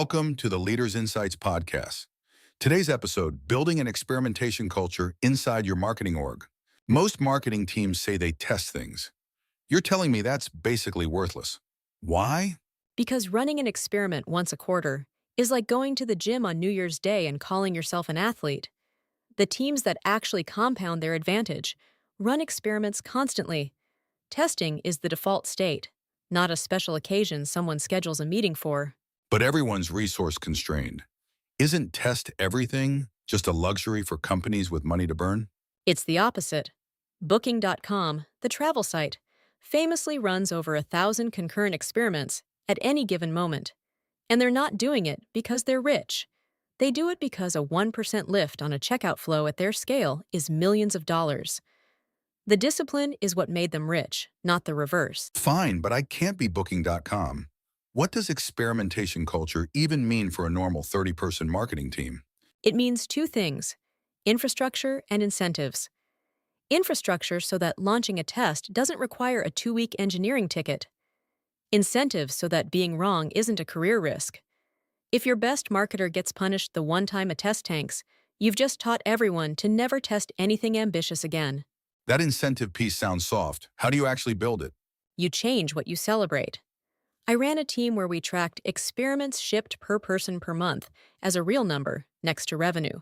Welcome to the Leaders Insights podcast. Today's episode, building an experimentation culture inside your marketing org. Most marketing teams say they test things. You're telling me that's basically worthless. Why? Because running an experiment once a quarter is like going to the gym on New Year's Day and calling yourself an athlete. The teams that actually compound their advantage run experiments constantly. Testing is the default state, not a special occasion someone schedules a meeting for. But everyone's resource constrained. Isn't test everything just a luxury for companies with money to burn? It's the opposite. Booking.com, the travel site, famously runs over 1,000 concurrent experiments at any given moment. And they're not doing it because they're rich. They do it because a 1% lift on a checkout flow at their scale is millions of dollars. The discipline is what made them rich, not the reverse. Fine, but I can't be Booking.com. What does experimentation culture even mean for a normal 30-person marketing team? It means two things: infrastructure and incentives. Infrastructure so that launching a test doesn't require a 2-week engineering ticket. Incentives so that being wrong isn't a career risk. If your best marketer gets punished the one time a test tanks, you've just taught everyone to never test anything ambitious again. That incentive piece sounds soft. How do you actually build it? You change what you celebrate. I ran a team where we tracked experiments shipped per person per month as a real number next to revenue.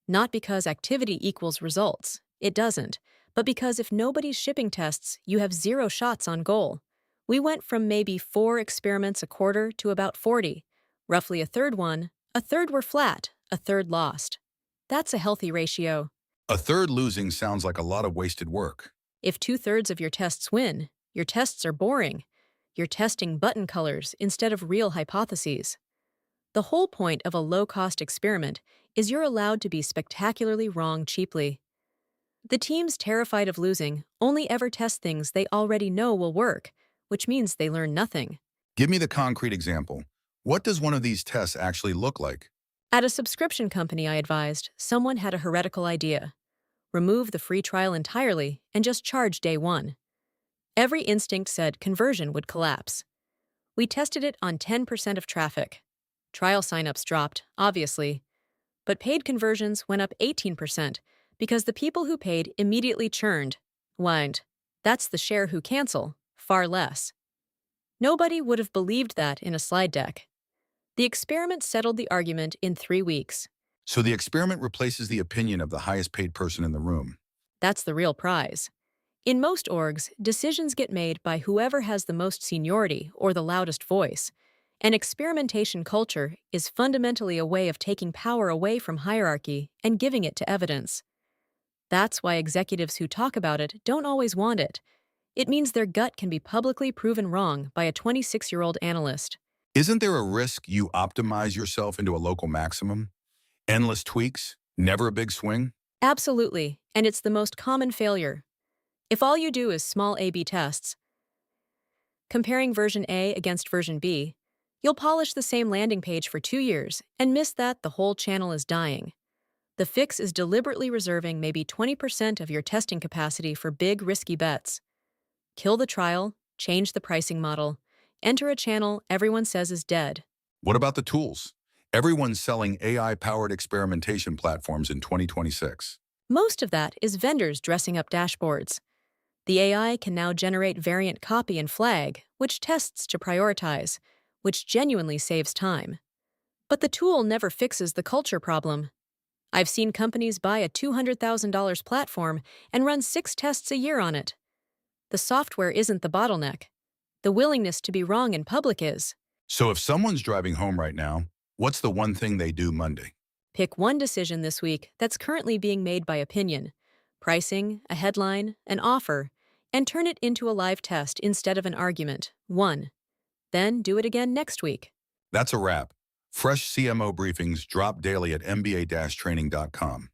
Not because activity equals results, it doesn't, but because if nobody's shipping tests, you have 0 shots on goal. We went from maybe 4 experiments a quarter to about 40. Roughly a third won, a third were flat, a third lost. That's a healthy ratio. A third losing sounds like a lot of wasted work. If 2/3 of your tests win, your tests are boring. You're testing button colors instead of real hypotheses. The whole point of a low-cost experiment is you're allowed to be spectacularly wrong cheaply. The teams terrified of losing only ever test things they already know will work, which means they learn nothing. Give me the concrete example. What does one of these tests actually look like? At a subscription company I advised, someone had a heretical idea. Remove the free trial entirely and just charge day 1. Every instinct said conversion would collapse. We tested it on 10% of traffic. Trial signups dropped, obviously, but paid conversions went up 18% because the people who paid immediately churned, whined. That's the share who cancel, far less. Nobody would have believed that in a slide deck. The experiment settled the argument in 3 weeks. So the experiment replaces the opinion of the highest paid person in the room. That's the real prize. In most orgs, decisions get made by whoever has the most seniority or the loudest voice. An experimentation culture is fundamentally a way of taking power away from hierarchy and giving it to evidence. That's why executives who talk about it don't always want it. It means their gut can be publicly proven wrong by a 26-year-old analyst. Isn't there a risk you optimize yourself into a local maximum? Endless tweaks, never a big swing? Absolutely, and it's the most common failure. If all you do is small A/B tests, comparing version A against version B, you'll polish the same landing page for 2 years and miss that the whole channel is dying. The fix is deliberately reserving maybe 20% of your testing capacity for big, risky bets. Kill the trial, change the pricing model, enter a channel everyone says is dead. What about the tools? Everyone's selling AI-powered experimentation platforms in 2026. Most of that is vendors dressing up dashboards. The AI can now generate variant copy and flag, which tests to prioritize, which genuinely saves time. But the tool never fixes the culture problem. I've seen companies buy a $200,000 platform and run 6 tests a year on it. The software isn't the bottleneck. The willingness to be wrong in public is. So if someone's driving home right now, what's the one thing they do Monday? Pick one decision this week that's currently being made by opinion, pricing, a headline, an offer, and turn it into a live test instead of an argument. 1. Then do it again next week. That's a wrap. Fresh CMO briefings drop daily at mba-training.com.